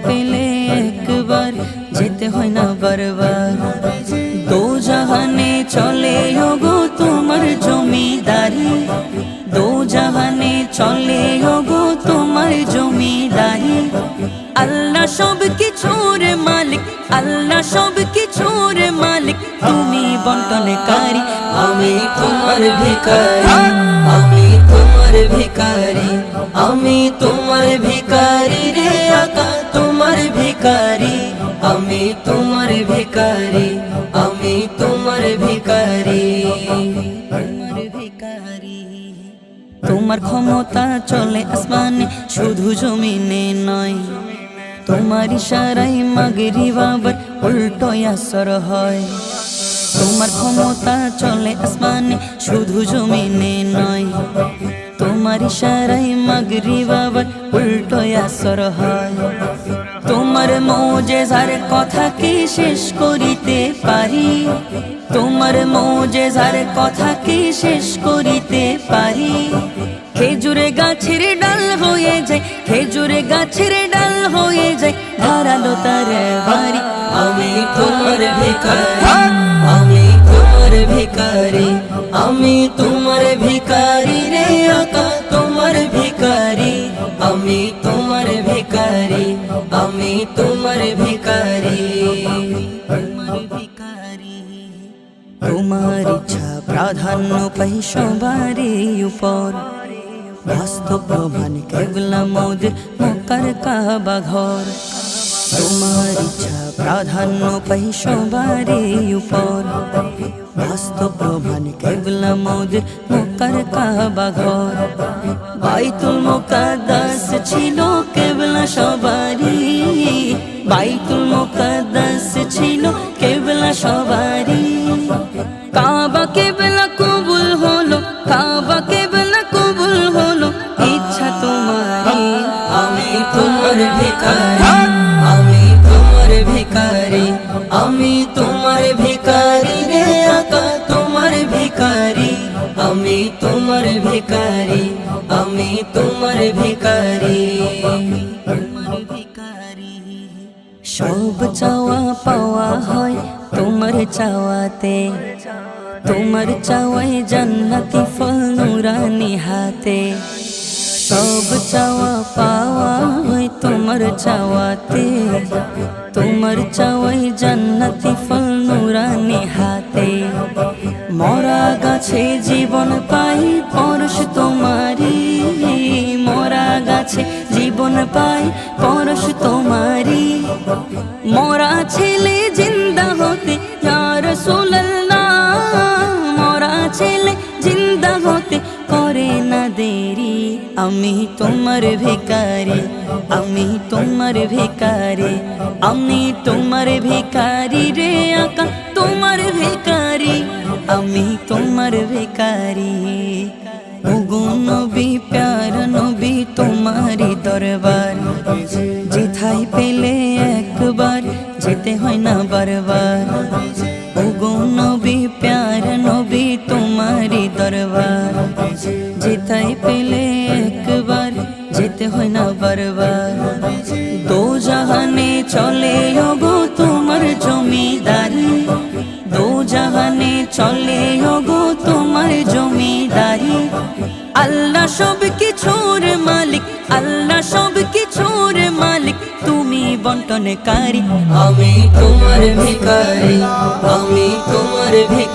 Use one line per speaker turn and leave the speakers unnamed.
পেলে একবার যেতে হয় না বারবার। দো জাহানে চলে ওগো তোমার জমিদারি, দো জাহানে চলে ওগো তোমার জমিদারি। আল্লাহ সব কিছুর মালিক, আল্লাহ সব কিছুর মালিক, তুমি বন্টনকারী। আমি তোমার ভিখারি, আমি তোমার ভিখারি, আমি তোমার ভিখারি রে আকা তোমার ভিখারি। আমি তোমার ভিখারি, আমি তোমার ভিখারি, তোমার ভিখারি। তোমার ক্ষমতা চলে আসমানে শুধু জমিনে নয়, তোমার ইশারায় মাগরিব আবার উল্টো আসর হয়। তোমার ক্ষমতা চলে আসমানে শুধু জমিনে নয়, তোমার ইশারায় মাগরিব আবার উল্টো আসর হয়। তোমার মুজিজার কথা কি শেষ করিতে পারি, তোমার মুজিজার কথা কি শেষ করিতে পারি। খেজুরে গাছের ডাল হয়ে যায়, খেজুরে গাছের ডাল হয়ে যায় ধারালো তার বাড়ি। আমি তোমার ভিখারি, আমি তোমার ভিখারি, আমি তোমার ভিখারি রে আকা তোমার ভিখারি। আমি তোমার ভিখারি, আমি তোমার ভিখারি, তোমার ভিখারি। তোমার ইচ্ছা প্রাধান্য পাই সবারই উপর, বাস্তব প্রমাণ কেবলা মোদের মক্কার কাবা ঘর। তোমার ইচ্ছা প্রাধান্য পাই সবারই উপর, বাস্তব প্রমাণ কেবলা মোদের মক্কার কাবা ঘর। বাইতুল মুকাদ্দাস ছিল কেবলা সবারই, বাইতুল মুকাদ্দাস ছিল কেবলা সবারই। কাবা কেবলা কবুল হলো, কাবা কেবলা কবুল হলো ইচ্ছা তোমারই। আমি তোমার ভিখারি, আমি তোমার ভিখারি, আমি তোমার ভিখারি রে আকা তোমার ভিখারি। আমি তোমার ভিখারি, আমি তোমার ভিখারি, তোমার ভিখারি। সব চাওয়া পাওয়া হয় তোমার চাওয়াতে, তোমার চাওয়ায় জান্নাতি ফল নুরানি হাতে। সব চাওয়া পাওয়া হয় তোমার চাওয়াতে, তোমার চাওয়ায় জান্নাতি ফল নুরানি হাতে। মরা গাছে জীবন পাই পরশ তোমারি, মরা গাছে জীবন পাই পরশ তোমারি। মরা ছেলে জিন্দা হতে ইয়া রাসূলুল্লাহ, মরা ছেলে জিন্দা হতে করে না দেরি। আমি তোমার ভিখারি, আমি তোমার ভিখারি, আমি তোমার ভিখারি রে আকা তোমার ভিখারি। আমি তোমার ভিখারি। ওগো নবী প্যার নবী তোমারি দরবার, যেথায় পেলে একবার যেতে হয় না বারবার। ওগো নবী প্যার নবী তোমারি দরবার, যেথায় পেলে একবার যেতে হয় না বারবার। দো জাহানে চলে ওগো তোমার জমিদারি, দো জাহানে চলে ওগো তোমার জমিদারি। আল্লাহ সব কিছুর মালিক, আল্লাহ সব কিছুর মালিক, তুমি বন্টনকারী। আমি তোমার ভিখারি, আমি তোমার ভিখারি।